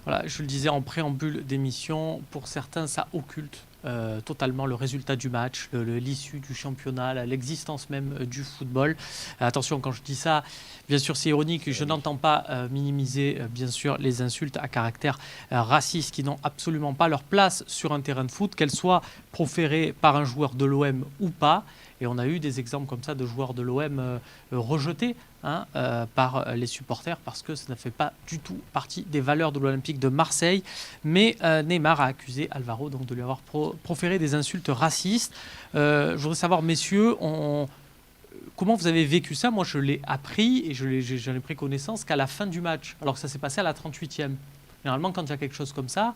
Voilà, je le disais en préambule d'émission, pour certains, ça occulte totalement le résultat du match, l'issue du championnat, l'existence même du football. Attention, quand je dis ça, bien sûr, c'est ironique. Je n'entends pas minimiser, bien sûr, les insultes à caractère raciste qui n'ont absolument pas leur place sur un terrain de foot, qu'elles soient proférées par un joueur de l'OM ou pas. Et on a eu des exemples comme ça de joueurs de l'OM rejetés par les supporters parce que ça ne fait pas du tout partie des valeurs de l'Olympique de Marseille. Mais Neymar a accusé Alvaro donc, de lui avoir proféré des insultes racistes. Je voudrais savoir, messieurs, comment vous avez vécu ça? Moi, je l'ai appris et j'en ai pris connaissance qu'à la fin du match, alors que ça s'est passé à la 38e. Généralement, quand il y a quelque chose comme ça,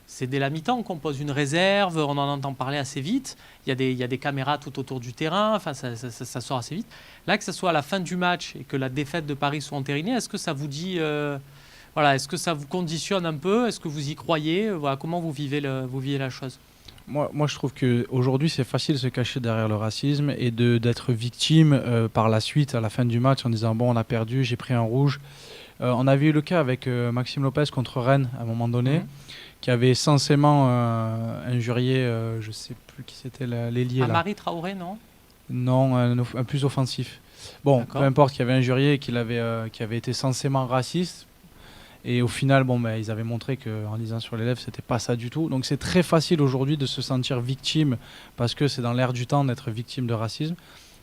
c'est dès la mi-temps qu'on pose une réserve, on en entend parler assez vite. Il y a des caméras tout autour du terrain, enfin, ça sort assez vite. Là, que ce soit à la fin du match et que la défaite de Paris soit entérinée, est-ce que ça vous dit, est-ce que ça vous conditionne un peu? Est-ce que vous y croyez? Voilà, comment vous vivez la chose? Moi, je trouve qu'aujourd'hui, c'est facile de se cacher derrière le racisme et d'être victime par la suite, à la fin du match, en disant « bon, on a perdu, j'ai pris un rouge ». On avait eu le cas avec Maxime Lopez contre Rennes, à un moment donné, qui avait censément injurié, je ne sais plus qui c'était, l'ailier. Amari Traoré, non? Non, un plus offensif. Bon, peu importe, qui avait injurié, qui avait été censément raciste. Et au final, ils avaient montré qu'en lisant sur les lèvres, c'était pas ça du tout. Donc c'est très facile aujourd'hui de se sentir victime, parce que c'est dans l'air du temps d'être victime de racisme.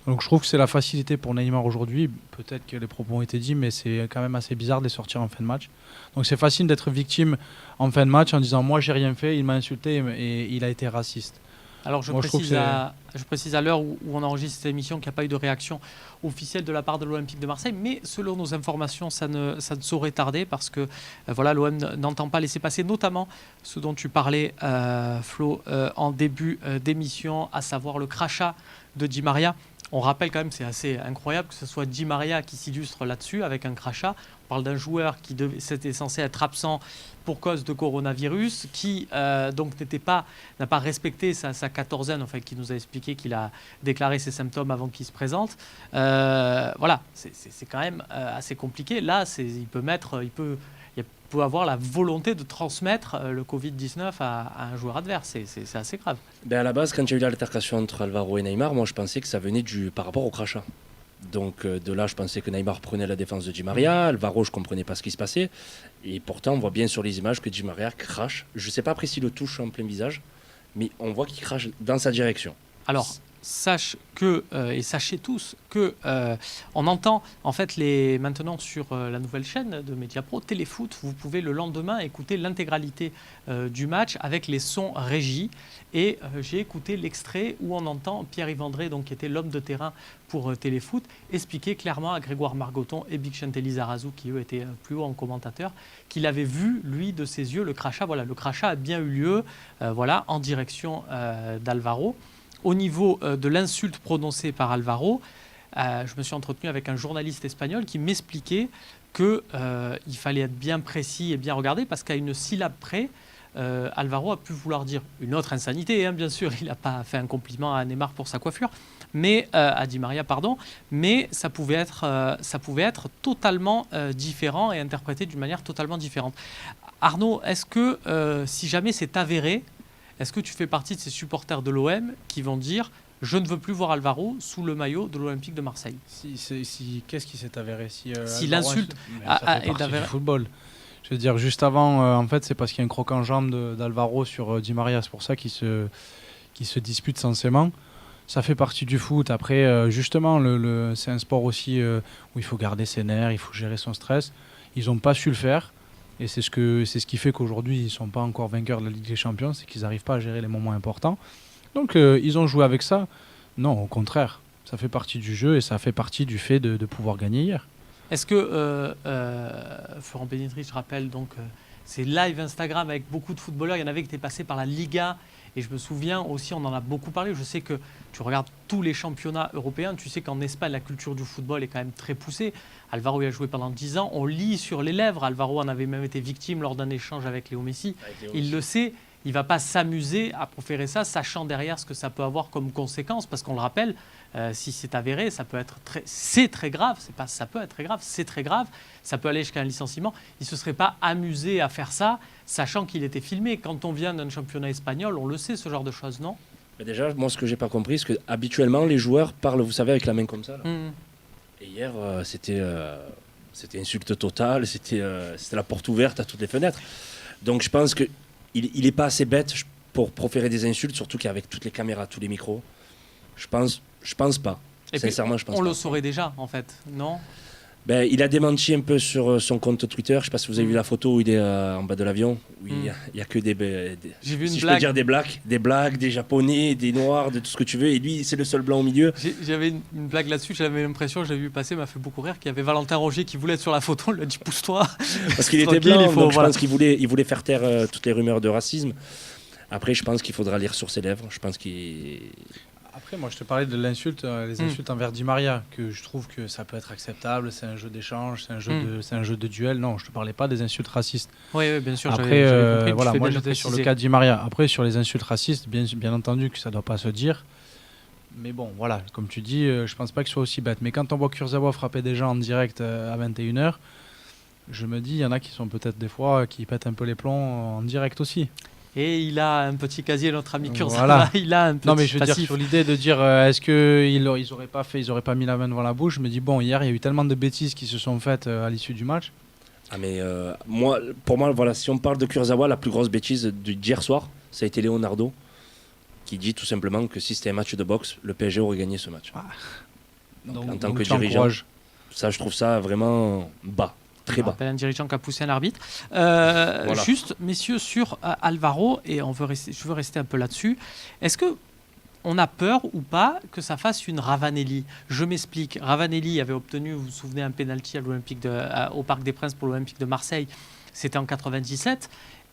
Donc je trouve que c'est la facilité pour Neymar aujourd'hui. Peut-être que les propos ont été dits, mais c'est quand même assez bizarre de les sortir en fin de match. Donc c'est facile d'être victime en fin de match en disant « moi j'ai rien fait, il m'a insulté et il a été raciste ». Alors je précise à l'heure où on enregistre cette émission qu'il n'y a pas eu de réaction officielle de la part de l'Olympique de Marseille, mais selon nos informations, ça ne saurait tarder parce que l'OM n'entend pas laisser passer notamment ce dont tu parlais, Flo, en début d'émission, à savoir le crachat de Di Maria. On rappelle quand même, c'est assez incroyable que ce soit Di Maria qui s'illustre là-dessus avec un crachat. On parle d'un joueur qui était censé être absent pour cause de coronavirus, qui donc n'a pas respecté sa quatorzaine, enfin qui nous a expliqué qu'il a déclaré ses symptômes avant qu'il se présente. C'est quand même assez compliqué. Là, il peut avoir la volonté de transmettre le Covid-19 à un joueur adverse. C'est assez grave. À la base, quand il y a eu l'altercation entre Alvaro et Neymar, moi je pensais que ça venait par rapport au crachat. Donc de là, je pensais que Neymar prenait la défense de Di Maria. Alvaro, je ne comprenais pas ce qui se passait. Et pourtant, on voit bien sur les images que Di Maria crache. Je ne sais pas après s'il le touche en plein visage, mais on voit qu'il crache dans sa direction. Alors, sachez tous que on entend en fait maintenant sur la nouvelle chaîne de Mediapro Téléfoot, vous pouvez le lendemain écouter l'intégralité du match avec les sons régis et j'ai écouté l'extrait où on entend Pierre-Yves André, donc qui était l'homme de terrain pour Téléfoot, expliquer clairement à Grégoire Margoton et Big Lizarazu, qui eux étaient plus haut en commentateur, qu'il avait vu lui de ses yeux le crachat. Voilà, le crachat a bien eu lieu en direction d'Alvaro. Au niveau de l'insulte prononcée par Alvaro, je me suis entretenu avec un journaliste espagnol qui m'expliquait qu'il fallait être bien précis et bien regardé parce qu'à une syllabe près, Alvaro a pu vouloir dire une autre insanité. Bien sûr, il n'a pas fait un compliment à Neymar pour sa coiffure, mais à Di Maria, pardon. Mais ça pouvait être totalement différent et interprété d'une manière totalement différente. Arnaud, est-ce que si jamais c'est avéré, est-ce que tu fais partie de ces supporters de l'OM qui vont dire « Je ne veux plus voir Alvaro sous le maillot de l'Olympique de Marseille ». Qu'est-ce qui s'est avéré? Si l'insulte est du football. Je veux dire, juste avant, en fait, c'est parce qu'il y a un croc en jambe d'Alvaro sur Di Maria. C'est pour ça qu'ils se disputent censément. Ça fait partie du foot. Après, justement, c'est un sport aussi où il faut garder ses nerfs, il faut gérer son stress. Ils n'ont pas su le faire. Et c'est ce qui fait qu'aujourd'hui, ils ne sont pas encore vainqueurs de la Ligue des Champions, c'est qu'ils n'arrivent pas à gérer les moments importants. Donc, ils ont joué avec ça. Non, au contraire, ça fait partie du jeu et ça fait partie du fait de pouvoir gagner hier. Est-ce que, Florent Bénétry, je rappelle, donc, c'est live Instagram avec beaucoup de footballeurs. Il y en avait qui étaient passés par la Liga. Et je me souviens aussi, on en a beaucoup parlé. Je sais que tu regardes tous les championnats européens. Tu sais qu'en Espagne, la culture du football est quand même très poussée. Alvaro y a joué pendant 10 ans. On lit sur les lèvres. Alvaro en avait même été victime lors d'un échange avec Léo Messi. Il le sait. il ne va pas s'amuser à proférer ça, sachant derrière ce que ça peut avoir comme conséquence. Parce qu'on le rappelle, si c'est avéré, c'est très grave. C'est pas ça peut être très grave, c'est très grave. Ça peut aller jusqu'à un licenciement. Il ne se serait pas amusé à faire ça, sachant qu'il était filmé. Quand on vient d'un championnat espagnol, on le sait, ce genre de choses, non? Mais déjà, moi, ce que j'ai pas compris, c'est que habituellement, les joueurs parlent, vous savez, avec la main comme ça. Là. Et hier, c'était insulte totale, c'était la porte ouverte à toutes les fenêtres. Donc je pense qu'il n'est pas assez bête pour proférer des insultes, surtout qu'avec toutes les caméras, tous les micros. Je pense pas. Et sincèrement, puis, je pense on pas. le saurait déjà, en fait, non? Il a démenti un peu sur son compte Twitter. Je ne sais pas si vous avez vu la photo où il est en bas de l'avion, où il y a que J'ai vu une si je blague. peux dire des blagues, des Japonais, des Noirs, de tout ce que tu veux. Et lui, c'est le seul blanc au milieu. J'avais une blague là-dessus, j'avais l'impression, je l'avais vu passer, m'a fait beaucoup rire, qu'il y avait Valentin Roger qui voulait être sur la photo, on lui a dit pousse-toi. Parce qu'il était Tranquille, blanc, donc voilà. je pense qu'il voulait faire taire toutes les rumeurs de racisme. Après, je pense qu'il faudra lire sur ses lèvres. Je pense qu'il... Après, moi, je te parlais de l'insulte, les insultes envers Di Maria, que je trouve que ça peut être acceptable, c'est un jeu d'échange, c'est un jeu de duel. Non, je te parlais pas des insultes racistes. Oui, bien sûr. Après, j'avais compris, voilà, tu fais moi bien de j'étais sur le préciser. cas de Di Maria. Après, sur les insultes racistes, bien entendu que ça doit pas se dire. Mais bon, voilà, comme tu dis, je pense pas que ce soit aussi bête. Mais quand on voit Kurzawa frapper des gens en direct à 21h, je me dis, il y en a qui sont peut-être des fois qui pètent un peu les plombs en direct aussi. Et il a un petit casier, notre ami Kurzawa. Voilà. Il a un petit Non, mais je veux dire, passif. sur l'idée de dire, est-ce qu'ils auraient pas mis la main devant la bouche, je me dis, bon, hier, il y a eu tellement de bêtises qui se sont faites à l'issue du match. Ah mais pour moi, voilà, si on parle de Kurzawa, la plus grosse bêtise d'hier soir, ça a été Leonardo, qui dit tout simplement que si c'était un match de boxe, le PSG aurait gagné ce match. Donc, en tant que tu dirigeant, encourages. ça, je trouve ça vraiment bas, très On bas. rappelle un dirigeant qui a poussé un arbitre. Voilà. Juste, messieurs, sur Alvaro, et je veux rester un peu là-dessus, est-ce que on a peur ou pas que ça fasse une Ravanelli? Je m'explique. Ravanelli avait obtenu, vous vous souvenez, un penalty au Parc des Princes pour l'Olympique de Marseille. C'était en 97.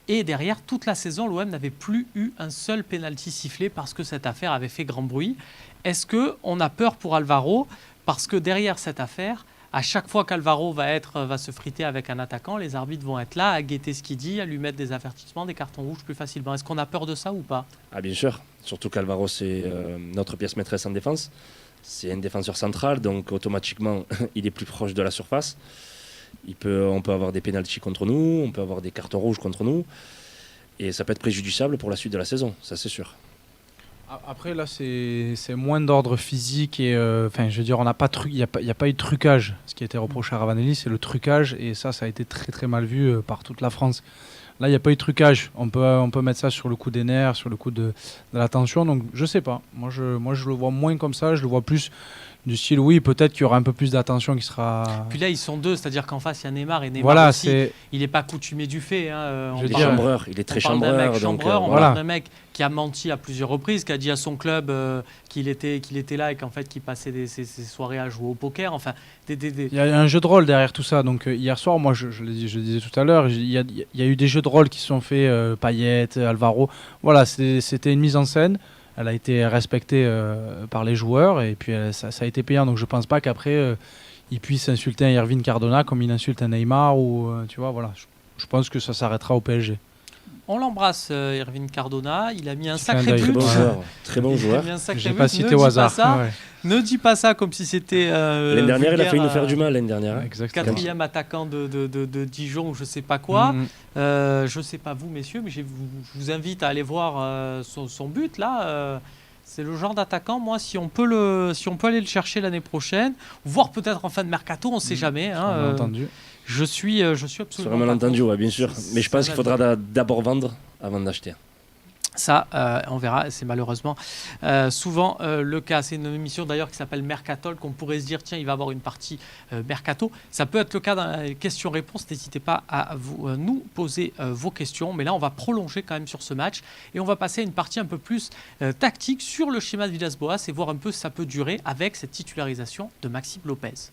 Et derrière, toute la saison, l'OM n'avait plus eu un seul penalty sifflé parce que cette affaire avait fait grand bruit. Est-ce qu'on a peur pour Alvaro? Parce que derrière cette affaire, à chaque fois qu'Alvaro va se friter avec un attaquant, les arbitres vont être là à guetter ce qu'il dit, à lui mettre des avertissements, des cartons rouges plus facilement. Est-ce qu'on a peur de ça ou pas? Ah bien sûr, surtout qu'Alvaro c'est notre pièce maîtresse en défense. C'est un défenseur central, donc automatiquement il est plus proche de la surface. On peut avoir des pénaltys contre nous, on peut avoir des cartons rouges contre nous. Et ça peut être préjudiciable pour la suite de la saison, ça c'est sûr. Après, là, c'est moins d'ordre physique et je veux dire, il n'y a pas eu de trucage. Ce qui a été reproché à Ravanelli, c'est le trucage et ça a été très très mal vu par toute la France. Là, il n'y a pas eu de trucage. On peut mettre ça sur le coup des nerfs, sur le coup de la tension. Donc, je sais pas. Moi, je le vois moins comme ça. Je le vois plus du style, oui, peut-être qu'il y aura un peu plus d'attention qui sera. Puis là, ils sont deux, c'est-à-dire qu'en face, il y a Neymar et Neymar Voilà, aussi. Il n'est pas coutumé du fait. Hein. Je veux Il est dire, chambreur, il est très On parle d'un chambreur. mec Donc, chambreur, on voilà. parle d'un mec qui a menti à plusieurs reprises, qui a dit à son club qu'il était là et qu'en fait qu'il passait ses soirées à jouer au poker. Enfin, Il y a un jeu de rôle derrière tout ça. Donc hier soir, moi je le disais tout à l'heure, il y a eu des jeux de rôle qui se sont faits, Payet, Alvaro. Voilà, c'était une mise en scène. Elle a été respectée par les joueurs et puis ça a été payant. Donc je pense pas qu'après il puisse insulter un Irving Cardona comme il insulte un Neymar ou tu vois, voilà. Je pense que ça s'arrêtera au PSG. on l'embrasse, Irving Cardona. Il a mis un Petit clin sacré d'œil. but. Très bon Il a joueur. mis un sacré J'ai but. pas cité au hasard. Ouais. Ne dis pas ça comme si c'était. L'année dernière, il a failli nous faire vulgaire, du mal l'année dernière. Hein. Exactement. Quatrième attaquant de Dijon ou je sais pas quoi. Mhm. Je sais pas vous, messieurs, mais je vous invite à aller voir son but là. C'est le genre d'attaquant, moi, si on peut aller le chercher l'année prochaine, voire peut-être en fin de mercato, on ne sait jamais. Hein, Entendu. je suis Sur absolument. un malentendu, ouais, bien sûr. Mais je pense Ça qu'il va faudra d'abord vendre avant d'acheter. Ça, on verra, c'est malheureusement souvent le cas. C'est une émission d'ailleurs qui s'appelle Mercatol, qu'on pourrait se dire, tiens, il va avoir une partie Mercato. Ça peut être le cas dans les questions-réponses. N'hésitez pas à nous poser vos questions. Mais là, on va prolonger quand même sur ce match et on va passer à une partie un peu plus tactique sur le schéma de Villas-Boas et voir un peu si ça peut durer avec cette titularisation de Maxime Lopez.